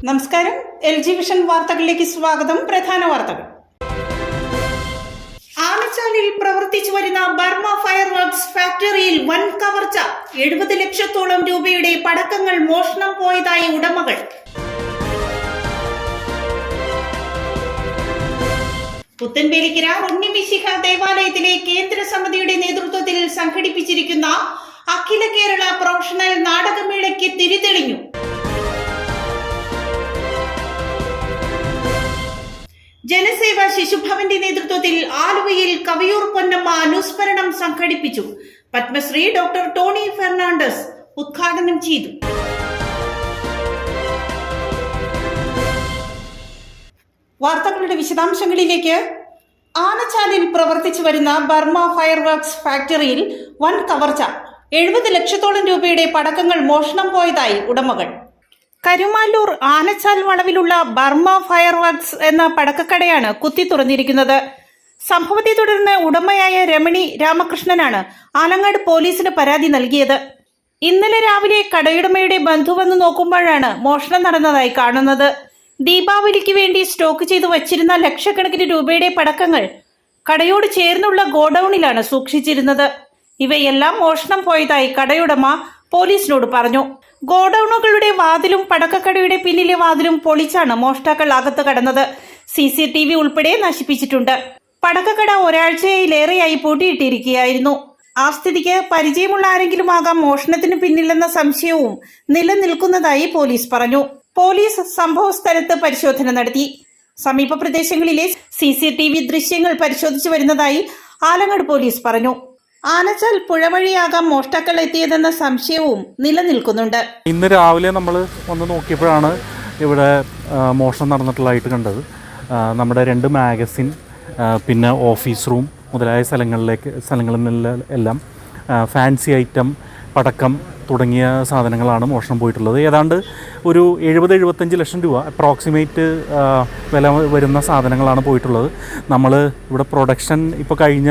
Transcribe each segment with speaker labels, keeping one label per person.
Speaker 1: നമസ്കാരം. LG vision വാർത്തകളിലേക്ക് സ്വാഗതം. പ്രധാന വാർത്തകൾ. ആനച്ചാലിൽ പ്രവർത്തിച്ചു വരുന്ന ബർമ ഫയർ വർക്ക്സ് ഫാക്ടറിയിൽ വൻ കവർച്ച. 70 ലക്ഷത്തോളം രൂപയുടെ പടക്കങ്ങൾ മോഷണം പോയതായി ഉടമകൾ. പുത്തൻവേലിക്കര ഉണ്ണിമിശിഹ ദേവാലയത്തിലെ കേന്ദ്ര സമിതിയുടെ നേതൃത്വത്തിൽ സംഘടിപ്പിച്ചിരിക്കുന്ന അഖില കേരള പ്രൊഫഷണൽ നാടകമേളയ്ക്ക് തിരിതെളിഞ്ഞു. ജനസേവ ശിശുഭവന്റെ നേതൃത്വത്തിൽ ആലുവയിൽ കവിയൂർ പൊന്നമ്മ അനുസ്മരണം സംഘടിപ്പിച്ചു. പത്മശ്രീ ഡോക്ടർ ടോണി ഫെർണാണ്ടസ് ഉദ്ഘാടനം ചെയ്തു. വാർത്തകളുടെ വിശദാംശങ്ങളിലേക്ക്. ആനച്ചാലിൽ പ്രവർത്തിച്ചു വരുന്ന ബർമ ഫയർ വർക്ക്സ് ഫാക്ടറിയിൽ വൻ കവർച്ച. 70 ലക്ഷത്തോളം രൂപയുടെ പടക്കങ്ങൾ മോഷണം പോയതായി ഉടമകൾ. കരുമാല്ലൂർ ആനച്ചാൽ വളവിലുള്ള ബർമ ഫയർ വർക്ക്സ് എന്ന പടക്കക്കടയാണ് കുത്തി തുറന്നിരിക്കുന്നത്. സംഭവത്തെ തുടർന്ന് ഉടമയായ രമണി രാമകൃഷ്ണനാണ് ആലങ്ങാട് പോലീസിന് പരാതി നൽകിയത്. ഇന്നലെ രാവിലെ കടയുടമയുടെ ബന്ധു വന്ന് നോക്കുമ്പോഴാണ് മോഷണം നടന്നതായി കാണുന്നത്. ദീപാവലിക്ക് വേണ്ടി സ്റ്റോക്ക് ചെയ്തു വച്ചിരുന്ന ലക്ഷക്കണക്കിന് രൂപയുടെ പടക്കങ്ങൾ കടയോട് ചേർന്നുള്ള ഗോഡൌണിലാണ് സൂക്ഷിച്ചിരുന്നത്. ഇവയെല്ലാം മോഷണം പോയതായി കടയുടമ പോലീസിനോട് പറഞ്ഞു. ഗോഡൌണുകളുടെ വാതിലും പടക്കക്കടയുടെ പിന്നിലെ വാതിലും പൊളിച്ചാണ് മോഷ്ടാക്കൾ അകത്ത് കടന്നത്. CCTV ഉൾപ്പെടെ നശിപ്പിച്ചിട്ടുണ്ട്. പടക്കക്കട ഒരാഴ്ചയിലേറെയായി പൂട്ടിയിട്ടിരിക്കുകയായിരുന്നു. ആ സ്ഥിതിക്ക് പരിചയമുള്ള ആരെങ്കിലും ആകാം മോഷണത്തിന് പിന്നിലെന്ന സംശയവും നിലനിൽക്കുന്നതായി പോലീസ് പറഞ്ഞു. പോലീസ് സംഭവ സ്ഥലത്ത് പരിശോധന നടത്തി. സമീപ പ്രദേശങ്ങളിലെ CCTV ദൃശ്യങ്ങൾ പരിശോധിച്ചു വരുന്നതായി ആലങ്ങാട് പോലീസ് പറഞ്ഞു. ആനച്ചാൽ പുഴവഴിയാകാം മോഷ്ടാക്കൾ എത്തിയതെന്ന സംശയവും നിലനിൽക്കുന്നുണ്ട്.
Speaker 2: ഇന്ന് രാവിലെ നമ്മൾ വന്ന് നോക്കിയപ്പോഴാണ് ഇവിടെ മോഷണം നടന്നിട്ടുള്ളതായിട്ട് കണ്ടത്. നമ്മുടെ 2 മാഗസിൻ, പിന്നെ ഓഫീസ് റൂം മുതലായ സ്ഥലങ്ങളിലെല്ലാം ഫാൻസി ഐറ്റം, പടക്കം തുടങ്ങിയ സാധനങ്ങളാണ് മോഷണം പോയിട്ടുള്ളത്. ഏതാണ്ട് ഒരു 70-75 ലക്ഷം രൂപ അപ്രോക്സിമേറ്റ് വില വരുന്ന സാധനങ്ങളാണ് പോയിട്ടുള്ളത്. നമ്മൾ ഇവിടെ പ്രൊഡക്ഷൻ ഇപ്പോൾ കഴിഞ്ഞ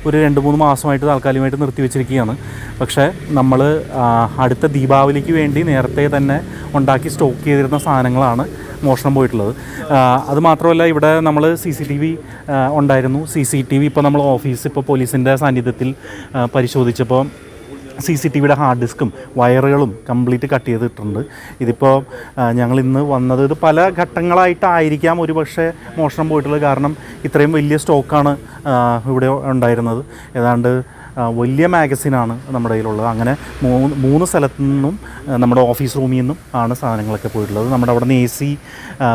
Speaker 2: ഒരു 2-3 മാസമായിട്ട് താൽക്കാലികമായിട്ട് നിർത്തിവെച്ചിരിക്കുകയാണ്. പക്ഷേ നമ്മൾ അടുത്ത ദീപാവലിക്ക് വേണ്ടി നേരത്തെ തന്നെ ഉണ്ടാക്കി സ്റ്റോക്ക് ചെയ്തിരുന്ന സാധനങ്ങളാണ് മോഷണം പോയിട്ടുള്ളത്. അതുമാത്രമല്ല, ഇവിടെ നമ്മൾ CCTV ഉണ്ടായിരുന്നു. CCTV ഇപ്പോൾ നമ്മൾ ഇപ്പോൾ പോലീസിൻ്റെ സാന്നിധ്യത്തിൽ പരിശോധിച്ചപ്പോൾ CCTVയുടെ ഹാർഡ് ഡിസ്കും വയറുകളും കംപ്ലീറ്റ് കട്ട് ചെയ്തിട്ടുണ്ട്. ഇതിപ്പോൾ ഞങ്ങൾ ഇന്ന് വന്നത്, ഇത് പല ഘട്ടങ്ങളായിട്ടായിരിക്കാം ഒരു പക്ഷേ മോഷണം പോയിട്ടുള്ളത്. കാരണം ഇത്രയും വലിയ സ്റ്റോക്കാണ് ഇവിടെ ഉണ്ടായിരുന്നത്. ഏതാണ്ട് വലിയ മാഗസിനാണ് നമ്മുടെ കയ്യിലുള്ളത്. അങ്ങനെ 3 സ്ഥലത്തു നിന്നും നമ്മുടെ ഓഫീസ് റൂമിൽ നിന്നും ആണ് സാധനങ്ങളൊക്കെ പോയിട്ടുള്ളത്. നമ്മുടെ അവിടെ നിന്ന് AC,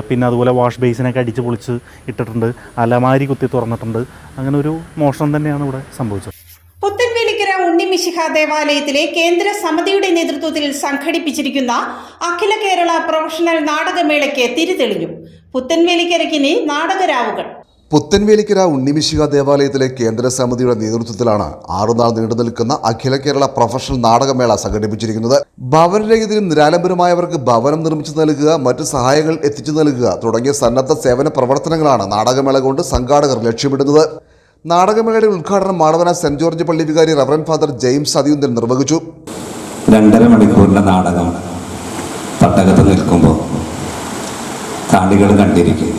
Speaker 2: പിന്നെ അതുപോലെ വാഷ് ബേസിനൊക്കെ അടിച്ച് പൊളിച്ച് ഇട്ടിട്ടുണ്ട്. അലമാരി കുത്തി തുറന്നിട്ടുണ്ട്. അങ്ങനെ ഒരു മോഷണം തന്നെയാണ് ഇവിടെ സംഭവിച്ചത്.
Speaker 1: പുത്തൻവേലിക്കര ഉണ്ണിമിശിഹ ദേവാലയത്തിലെ കേന്ദ്ര സമിതിയുടെ നേതൃത്വത്തിൽ സംഘടിപ്പിച്ചിരിക്കുന്ന അഖില കേരള പ്രൊഫഷണൽ നാടകമേളയ്ക്ക് തിരിതെളിഞ്ഞു. പുത്തൻവേലിക്കരയ്ക്കിനി നാടകരാവുകൾ.
Speaker 3: പുത്തൻവേലിക്കര ഉണ്ണിമിശിഹ ദേവാലയത്തിലെ കേന്ദ്ര സമിതിയുടെ നേതൃത്വത്തിലാണ് 6 നാൾ നീണ്ടു നിൽക്കുന്ന അഖില കേരള പ്രൊഫഷണൽ നാടകമേള സംഘടിപ്പിച്ചിരിക്കുന്നത്. ഭവനരഹിതരും നിരാലംബരമായവർക്ക് ഭവനം നിർമ്മിച്ചു നൽകുക, മറ്റു സഹായങ്ങൾ എത്തിച്ചു നൽകുക തുടങ്ങിയ സന്നദ്ധ സേവന പ്രവർത്തനങ്ങളാണ് നാടകമേള കൊണ്ട് സംഘാടകർ ലക്ഷ്യമിടുന്നത്. നാടകമേളയുടെ ഉദ്ഘാടനം മാടവന സെന്റ് ജോർജ് പള്ളി വികാരി റവറൻ ഫാദർ ജെയിംസ് അതിയുന്തൻ നിർവഹിച്ചു.
Speaker 4: 2.5 മണിക്കൂറിന്റെ നാടകം തട്ടകത്ത് നിൽക്കുമ്പോൾ കാണികൾ കണ്ടിരിക്കും.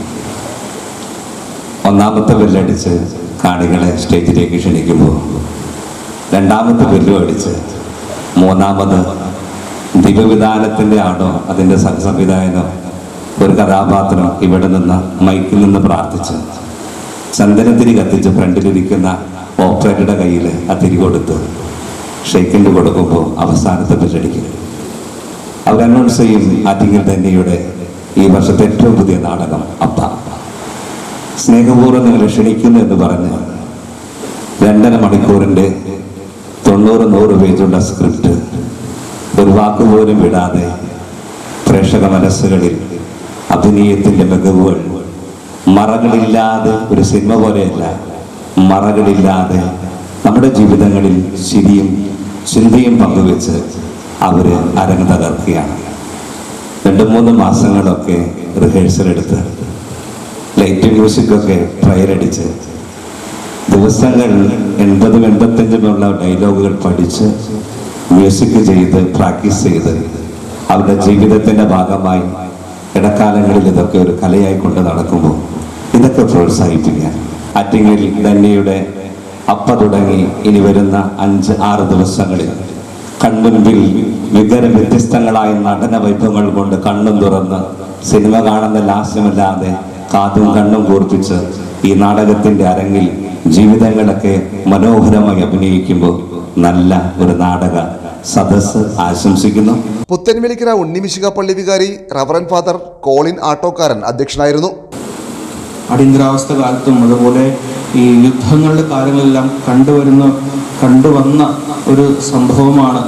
Speaker 4: 1ാമത്തെ ബെല്ലടിച്ച് കാണികളെ സ്റ്റേജിലേക്ക് ക്ഷണിക്കുമ്പോൾ 2ാമത്തെ ബെല്ലും അടിച്ച് 3ാമത് ദിവ്യവിധാനത്തിൻ്റെ ആണോ അതിൻ്റെ സംവിധായകനോ ഒരു കഥാപാത്രം ഇവിടെ നിന്ന് മൈക്കിൽ നിന്ന് പ്രാർത്ഥിച്ച് ചന്ദനത്തിരി കത്തിച്ച് ഫ്രണ്ടിലിരിക്കുന്ന ഓപ്പറേറ്ററുടെ കയ്യിൽ ആ തിരി കൊടുത്ത് ഷെയ്ക്കിൻ്റെ കൊടുക്കുമ്പോൾ അവസാനത്തെ ബെല്ലടിക്കും. അവർ അനൗൺസ് ചെയ്യും ആറ്റിങ്ങൽ ധന്യയുടെ ഈ വർഷത്തെ ഏറ്റവും പുതിയ നാടകം അപ്പ. സ്നേഹപൂർവ്വം നിങ്ങളെ ക്ഷണിക്കുന്നു എന്ന് പറഞ്ഞ് 2.5 മണിക്കൂറിൻ്റെ 90-100 പേജുള്ള സ്ക്രിപ്റ്റ് ഒരു വാക്കുപോലും വിടാതെ പ്രേക്ഷക മനസ്സുകളിൽ അഭിനയത്തിൻ്റെ മികവുകൾ മറകളില്ലാതെ, ഒരു സിനിമ പോലെയല്ല, മറകളില്ലാതെ നമ്മുടെ ജീവിതങ്ങളിൽ ചിരിയും ചിന്തയും പങ്കുവെച്ച് അവർ അരങ്ങ് തകർക്കുകയാണ്. 2-3 മാസങ്ങളൊക്കെ റിഹേഴ്സൽ എടുത്ത് ലൈറ്റ് മ്യൂസിക്കൊക്കെ ട്രയലടിച്ച് ദിവസങ്ങൾ 80-85 ഡയലോഗുകൾ പഠിച്ച് മ്യൂസിക് ചെയ്ത് പ്രാക്ടീസ് ചെയ്ത് അവരുടെ ജീവിതത്തിൻ്റെ ഭാഗമായി ഇടക്കാലങ്ങളിൽ ഇതൊക്കെ ഒരു കലയായി കൊണ്ട് നടക്കുമ്പോൾ ഇതൊക്കെ പ്രോത്സാഹിപ്പിക്കാൻ ആറ്റിങ്ങൽ ധന്യയുടെ അപ്പ തുടങ്ങി ഇനി വരുന്ന 5-6 ദിവസങ്ങളിൽ കൺമുൻപിൽ വ്യത്യസ്തങ്ങളായ നടന വൈഭവങ്ങൾ കൊണ്ട് കണ്ണും തുറന്ന് സിനിമ കാണുന്ന ലാസ്യമില്ലാതെ കാതും കണ്ണും കൂർപ്പിച്ച് ഈ നാടകത്തിന്റെ അരങ്ങിൽ ജീവിതങ്ങളൊക്കെ മനോഹരമായി അഭിനയിക്കുമ്പോൾ നല്ല ഒരു നാടക സദസ്സ് ആശംസിക്കുന്നു.
Speaker 3: പുത്തൻവേലിക്കര ഉണ്ണിമിശിക പള്ളി വികാരി റവറൻ ഫാദർ കോളിൻ ആട്ടോക്കാരൻ അധ്യക്ഷനായിരുന്നു.
Speaker 5: അടിയന്തരാവസ്ഥ കാലത്തും അതുപോലെ ഈ യുദ്ധങ്ങളുടെ കാലങ്ങളെല്ലാം കണ്ടുവന്ന ഒരു സംഭവമാണ്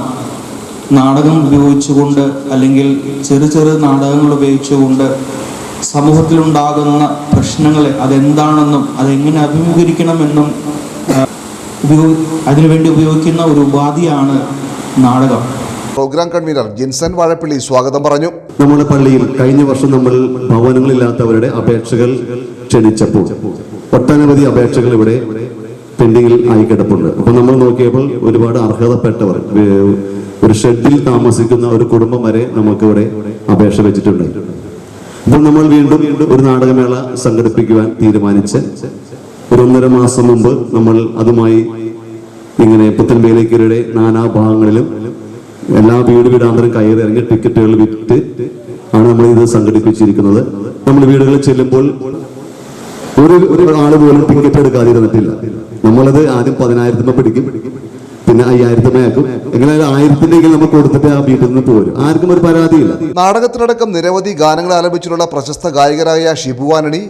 Speaker 5: നാടകം ഉപയോഗിച്ചുകൊണ്ട് അല്ലെങ്കിൽ ചെറു നാടകങ്ങൾ ഉപയോഗിച്ചുകൊണ്ട് സമൂഹത്തിലുണ്ടാകുന്ന പ്രശ്നങ്ങളെ അതെന്താണെന്നും അതെങ്ങനെ അഭിമുഖീകരിക്കണമെന്നും അതിനുവേണ്ടി ഉപയോഗിക്കുന്ന ഒരു ഉപാധിയാണ് നാടകം.
Speaker 3: പ്രോഗ്രാം കൺവീനർ ജിൻസൺ വാഴപ്പള്ളി സ്വാഗതം പറഞ്ഞു.
Speaker 6: നമ്മുടെ പള്ളിയിൽ കഴിഞ്ഞ വർഷം നമ്മൾ ഭവനങ്ങളില്ലാത്തവരുടെ അപേക്ഷകൾ ക്ഷണിച്ചപ്പോൾ ഒട്ടനവധി അപേക്ഷകൾ ഇവിടെ പെൻഡിങ്ങിൽ ആയി കിടപ്പുണ്ട്. അപ്പൊ നമ്മൾ നോക്കിയപ്പോൾ ഒരുപാട് അർഹതപ്പെട്ടവർ ഒരു ഷെഡിൽ താമസിക്കുന്ന ഒരു കുടുംബം വരെ നമുക്ക് ഇവിടെ അപേക്ഷ വെച്ചിട്ടുണ്ട്. അപ്പോൾ നമ്മൾ വീണ്ടും ഒരു നാടകമേള സംഘടിപ്പിക്കുവാൻ തീരുമാനിച്ച് 1.5 മാസം മുമ്പ് നമ്മൾ അതുമായി ഇങ്ങനെ പുത്തൻവേലിക്കരയുടെ നാനാഭാഗങ്ങളിലും എല്ലാ വീടാന്തരം കയറി ഇറങ്ങി ടിക്കറ്റുകൾ വിറ്റ് ആണ് നമ്മൾ ഇത് സംഘടിപ്പിച്ചിരിക്കുന്നത്. നമ്മൾ വീടുകളിൽ ചെല്ലുമ്പോൾ ഒരു ആള് പോലും ടിക്കറ്റ് എടുക്കാതിരുന്നിട്ടില്ല. നമ്മളത് ആദ്യം 10,000 പിടിക്കും, പിന്നെ 5,000 ആക്കും. എങ്ങനെ 1,000 നമ്മൾ കൊടുത്തിട്ട് ആ വീട്ടിൽ നിന്ന് പോരും. ആർക്കും ഒരു പരാതിയില്ല.
Speaker 3: നാടകത്തിനടക്കം നിരവധി ഗാനങ്ങൾ ആലപിച്ചിട്ടുള്ള പ്രശസ്ത ഗായകരായ ഷിബു ആന്റണി,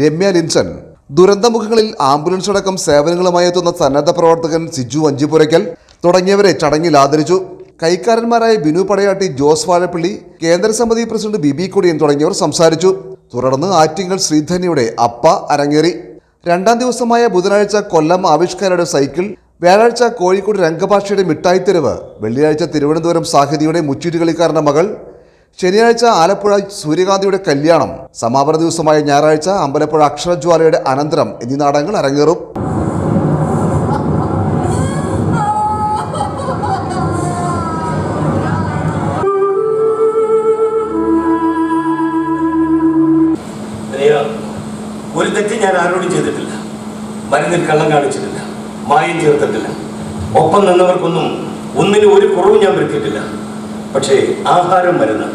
Speaker 3: രമ്യ ലിൻസൺ, ദുരന്തമുഖങ്ങളിൽ ആംബുലൻസ് അടക്കം സേവനങ്ങളുമായി എത്തുന്ന സന്നദ്ധ പ്രവർത്തകൻ സിജു വഞ്ചിപ്പുരയ്ക്കൽ തുടങ്ങിയവരെ ചടങ്ങിൽ ആദരിച്ചു. കൈക്കാരന്മാരായ ബിനു പടയാട്ടി, ജോസ് വാഴപ്പള്ളി, കേന്ദ്ര സമിതി പ്രസിഡന്റ് ബിബി കൊടിയൻ തുടങ്ങിയവർ സംസാരിച്ചു. തുടർന്ന് ആറ്റിങ്ങൽ ശ്രീധന്യയുടെ അപ്പ അരങ്ങേറി. 2ാം ദിവസമായ ബുധനാഴ്ച കൊല്ലം ആവിഷ്കാരയുടെ സൈക്കിൾ, വ്യാഴാഴ്ച കോഴിക്കോട് രംഗഭാഷയുടെ മിഠായിത്തെരുവ്, വെള്ളിയാഴ്ച തിരുവനന്തപുരം സാഹിതിയുടെ മുച്ചീട്ട് കളിക്കാരന്റെ മകൾ, ശനിയാഴ്ച ആലപ്പുഴ സൂര്യകാന്തിയുടെ കല്യാണം, സമാപന ദിവസമായ ഞായറാഴ്ച അമ്പലപ്പുഴ അക്ഷരജ്വാലയുടെ അനന്തരം എന്നീ നാടകങ്ങൾ അരങ്ങേറും.
Speaker 7: ഒരു തെറ്റ് ഞാൻ ആരോടും ചെയ്തിട്ടില്ല. മരുന്നിൽ കള്ളം കാണിച്ചിട്ടില്ല, മായം ചേർത്തിട്ടില്ല. ഒപ്പം നിന്നവർക്കൊന്നും ഒന്നിനും ഒരു കുറവ് ഞാൻ വരുത്തിയിട്ടില്ല. പക്ഷേ ആഹാരം, മരുന്ന്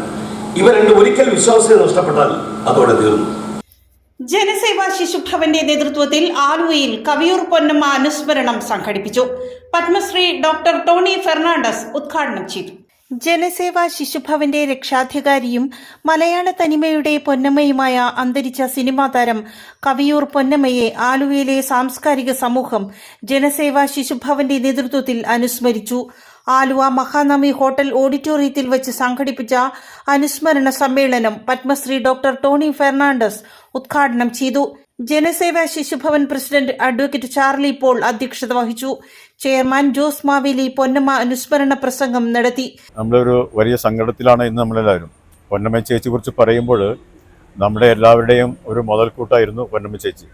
Speaker 7: ഇവ രണ്ടും ഒരിക്കൽ വിശ്വാസ്യത നഷ്ടപ്പെട്ടാൽ അതോടെ തീർന്നു.
Speaker 1: ജനസേവാ ശിശുഭവന്റെ നേതൃത്വത്തിൽ ആലുവയിൽ കവിയൂർ പൊന്നമ്മ അനുസ്മരണം സംഘടിപ്പിച്ചു. പത്മശ്രീ ഡോക്ടർ ടോണി ഫെർണാണ്ടസ് ഉദ്ഘാടനം ചെയ്തു. ജനസേവാ ശിശുഭവന്റെ രക്ഷാധികാരിയും മലയാള തനിമയുടെ പൊന്നമ്മയുമായ അന്തരിച്ച സിനിമാ താരം കവിയൂർ പൊന്നമ്മയെ ആലുവയിലെ സാംസ്കാരിക സമൂഹം ജനസേവാ ശിശുഭവന്റെ നേതൃത്വത്തിൽ അനുസ്മരിച്ചു. ആലുവ മഹാനവമി ഹോട്ടൽ ഓഡിറ്റോറിയത്തിൽ വെച്ച് സംഘടിപ്പിച്ച അനുസ്മരണ സമ്മേളനം പത്മശ്രീ ഡോക്ടർ ടോണി ഫെർണാണ്ടസ് ഉദ്ഘാടനം ചെയ്തു. ജനസേവാ ശിശുഭവൻ പ്രസിഡന്റ് അഡ്വക്കേറ്റ് ചാർലി പോൾ അധ്യക്ഷത വഹിച്ചു. ചെയർമാൻ ജോസ് മാവേലി പൊന്നമ്മ അനുസ്മരണ പ്രസംഗം നടത്തി.
Speaker 8: നമ്മളൊരു വലിയ സങ്കടത്തിലാണ് ഇന്ന് നമ്മളെല്ലാവരും. പൊന്നമ്മ ചേച്ചിയെ കുറിച്ച് പറയുമ്പോൾ നമ്മുടെ എല്ലാവരുടെയും ഒരു മുതൽക്കൂട്ടായിരുന്നു പൊന്നമ്മ ചേച്ചി.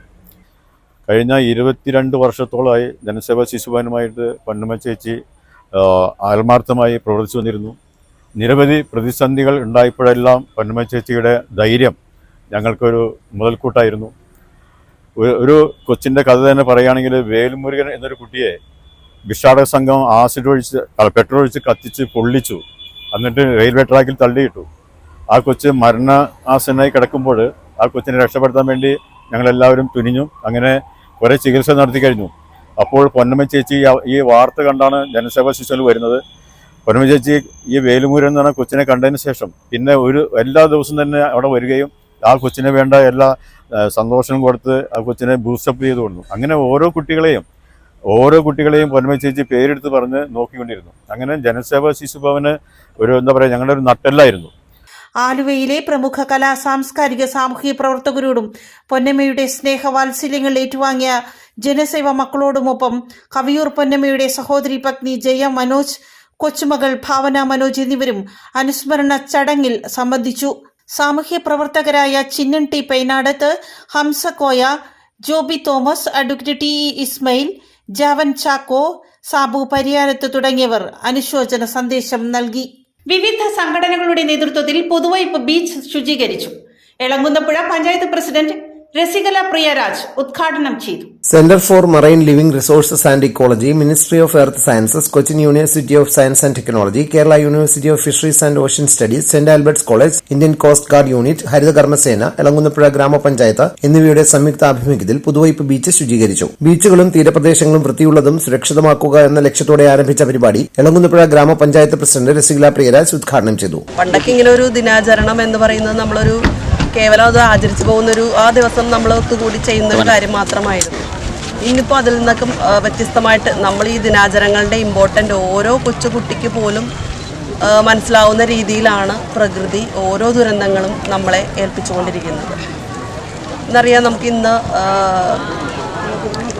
Speaker 8: കഴിഞ്ഞ 22 വർഷത്തോളമായി ജനസേവാ ശിശുഭവനുമായിട്ട് പൊന്നമ്മ ചേച്ചി ആത്മാർത്ഥമായി പ്രവർത്തിച്ചു വന്നിരുന്നു. നിരവധി പ്രതിസന്ധികൾ ഉണ്ടായപ്പോഴെല്ലാം പൊന്നമ്മ ചേച്ചിയുടെ ധൈര്യം ഞങ്ങൾക്കൊരു മുതൽക്കൂട്ടായിരുന്നു. ഒരു കൊച്ചിൻ്റെ കഥ തന്നെ പറയുകയാണെങ്കിൽ, വേൽമുരുകൻ എന്നൊരു കുട്ടിയെ ഭിക്ഷാടക സംഘം പെട്രോൾ ഒഴിച്ച് കത്തിച്ച് പൊള്ളിച്ചു. എന്നിട്ട് റെയിൽവേ ട്രാക്കിൽ തള്ളിയിട്ടു. ആ കൊച്ച് മരണാസനായി കിടക്കുമ്പോൾ ആ കൊച്ചിനെ രക്ഷപ്പെടുത്താൻ വേണ്ടി ഞങ്ങളെല്ലാവരും തുനിഞ്ഞു. അങ്ങനെ കുറേ ചികിത്സ നടത്തി കഴിഞ്ഞു. അപ്പോൾ പൊന്നമ്മ ചേച്ചി ഈ വാർത്ത കണ്ടാണ് ജനസേവാ ശിശുവിൽ വരുന്നത്. പൊന്നമ്മ ചേച്ചി ഈ വേലുമുരുകൻ എന്ന് പറഞ്ഞ കൊച്ചിനെ കണ്ടതിന് ശേഷം പിന്നെ എല്ലാ ദിവസവും തന്നെ അവിടെ വരികയും ആ കൊച്ചിനെ വേണ്ട എല്ലാ സന്തോഷം കൊടുത്ത് ആ കൊച്ചിനെ ബൂസ്റ്റപ്പ് ചെയ്ത് കൊടുത്തു. അങ്ങനെ ഓരോ കുട്ടികളെയും പൊന്നമ്മ ചേച്ചി പേരെടുത്ത് പറഞ്ഞ് നോക്കിക്കൊണ്ടിരുന്നു. അങ്ങനെ ജനസേവാ ശിശുഭവന് ഞങ്ങളുടെ ഒരു നട്ടെല്ലായിരുന്നു.
Speaker 1: ആലുവയിലെ പ്രമുഖ കലാ സാംസ്കാരിക സാമൂഹിക പ്രവർത്തകരോടും പൊന്നമ്മയുടെ സ്നേഹവാത്സല്യങ്ങൾ ഏറ്റുവാങ്ങിയ ജനസേവ മക്കളോടുമൊപ്പം കവിയൂർ പൊന്നമ്മയുടെ സഹോദരി പത്നി ജയ മനോജ്, കൊച്ചുമകൾ ഭാവന മനോജ് എന്നിവരും അനുസ്മരണ ചടങ്ങിൽ സംബന്ധിച്ചു. സാമൂഹ്യ പ്രവർത്തകരായ Chinnan T Painadath, Hamzakoya, Joby Thomas, advocate T Ismail, Javan Chacko, Sabu Pariyarath തുടങ്ങിയവർ അനുശോചന സന്ദേശം നൽകി. വിവിധ സംഘടനകളുടെ നേതൃത്വത്തിൽ പുതുവൈപ്പ് ബീച്ച് ശുചീകരിച്ചു. എളങ്കുന്നപ്പുഴ പഞ്ചായത്ത് പ്രസിഡന്റ് രസികല പ്രിയരാജ് ഉദ്ഘാടനം ചെയ്തു.
Speaker 9: Center for Marine Living Resources and Ecology, Ministry of Earth Sciences, Cochin University of Science and Technology, Kerala University of Fisheries and Ocean Studies, St. Albert's College, Indian Coast Guard Unit, Haritha Karmasena, Elankunnapuzha ഗ്രാമപഞ്ചായത്ത് എന്നിവയുടെ സംയുക്ത ആഭിമുഖ്യത്തിൽ Puthuvype beach ശുചീകരിച്ചു. ബീച്ചുകളും തീരപ്രദേശങ്ങളും വൃത്തിയുള്ളതും സുരക്ഷിതമാക്കുക എന്ന ലക്ഷ്യത്തോടെ ആരംഭിച്ച പരിപാടി എളങ്കുന്നപ്പുഴ ഗ്രാമപഞ്ചായത്ത് പ്രസിഡന്റ് രസികല പ്രിയരാജ് ഉദ്ഘാടനം ചെയ്തു.
Speaker 10: പണ്ടൊക്കെ ഇങ്ങനെ ഒരു ദിനാചരണം എന്ന് പറയുന്നത് നമ്മളൊരു കേവലം അത് ആചരിച്ചു പോകുന്നൊരു ആ ദിവസം നമ്മൾ ഒത്തുകൂടി ചെയ്യുന്ന ഒരു കാര്യം മാത്രമായിരുന്നു. ഇന്നിപ്പോൾ അതിൽ നിന്നൊക്കെ വ്യത്യസ്തമായിട്ട് നമ്മൾ ഈ ദിനാചരണങ്ങളുടെ ഇമ്പോർട്ടൻ്റ് ഓരോ കൊച്ചുകുട്ടിക്ക് പോലും മനസ്സിലാവുന്ന രീതിയിലാണ് പ്രകൃതി ഓരോ ദുരന്തങ്ങളും നമ്മളെ ഏൽപ്പിച്ചുകൊണ്ടിരിക്കുന്നത്. എന്നറിയാം, നമുക്കിന്ന്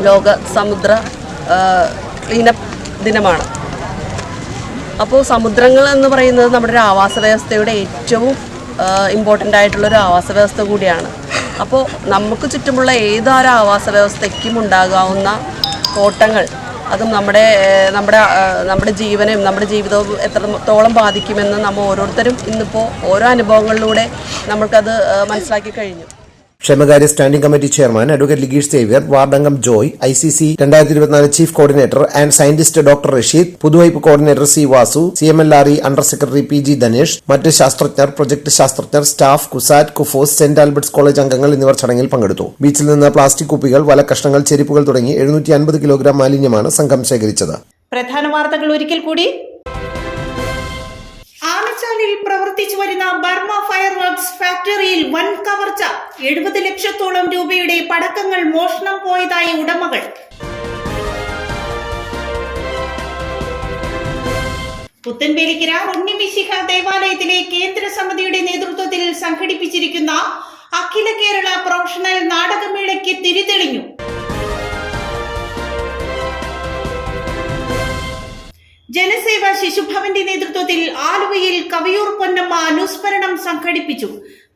Speaker 10: ലോക സമുദ്ര ക്ലീനപ്പ് ദിനമാണ്. അപ്പോൾ സമുദ്രങ്ങൾ എന്ന് പറയുന്നത് നമ്മുടെ ഒരു ആവാസ വ്യവസ്ഥയുടെ ഏറ്റവും ഇമ്പോർട്ടൻ്റ് ആയിട്ടുള്ളൊരു ആവാസ വ്യവസ്ഥ കൂടിയാണ്. അപ്പോൾ നമുക്ക് ചുറ്റുമുള്ള ഏതൊരു ആവാസ വ്യവസ്ഥയ്ക്കും ഉണ്ടാകാവുന്ന കോട്ടങ്ങൾ അതും നമ്മുടെ ജീവനെയും നമ്മുടെ ജീവിതവും എത്രത്തോളം ബാധിക്കുമെന്ന് നമ്മൾ ഓരോരുത്തരും ഇന്നിപ്പോൾ ഓരോ അനുഭവങ്ങളിലൂടെ നമുക്കത് മനസ്സിലാക്കി കഴിഞ്ഞു.
Speaker 9: ക്ഷേമകാര്യ standing committee chairman advocate Ligeesh Xavier, വാർഡംഗം Joy, ICC 2024 chief coordinator and scientist doctor Rasheed, Puthuvype coordinator C. Vasu, CMLRE under secretary PG Dhanesh, മറ്റ് ശാസ്ത്രജ്ഞർ, പ്രൊജക്ട് ശാസ്ത്രജ്ഞർ, സ്റ്റാഫ്, കുസാറ്റ്, കുഫോസ്, സെന്റ് ആൽബർട്ട്സ് കോളേജ് അംഗങ്ങൾ എന്നിവർ ചടങ്ങിൽ പങ്കെടുത്തു. ബീച്ചിൽ നിന്ന് പ്ലാസ്റ്റിക് കുപ്പികൾ, വലക്കഷ്ണങ്ങൾ, ചെരുപ്പുകൾ തുടങ്ങി 750 കിലോഗ്രാം മാലിന്യമാണ് സംഘം ശേഖരിച്ചത്.
Speaker 1: പ്രധാന വാർത്തകൾ ഒരിക്കൽ കൂടി. ആനച്ചാലിൽ പ്രവർത്തിച്ചു വരുന്ന ബർമ ഫയർ വർക്ക്സ് ഫാക്ടറിയിൽ വൻ കവർച്ച. 70 ലക്ഷത്തോളം രൂപയുടെ പടക്കങ്ങൾ മോഷണം പോയതായി ഉടമകൾ. പുത്തൻവേലിക്കര ഉണ്ണിമിശിഹ ദേവാലയത്തിലെ കേന്ദ്ര സമിതിയുടെ നേതൃത്വത്തിൽ സംഘടിപ്പിച്ചിരിക്കുന്ന അഖില കേരള പ്രൊഫഷണൽ നാടകമേളയ്ക്ക് തിരിതെളിഞ്ഞു. ജനസേവ ശിശുഭവന്റെ നേതൃത്വത്തിൽ ആലുവയിൽ കവിയൂർ പൊന്നമ്മ അനുസ്മരണം സംഘടിപ്പിച്ചു.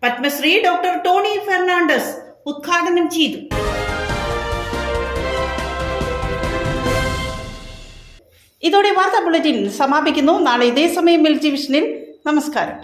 Speaker 1: പത്മശ്രീ ഡോക്ടർ ടോണി ഫെർണാണ്ടസ് ഉദ്ഘാടനം ചെയ്തു. ഇതോടെ വാർത്താ ബുള്ളറ്റിൻ സമാപിക്കുന്നു. നാളെ ഇതേ സമയം എൽജി വിഷനിൽ. നമസ്കാരം.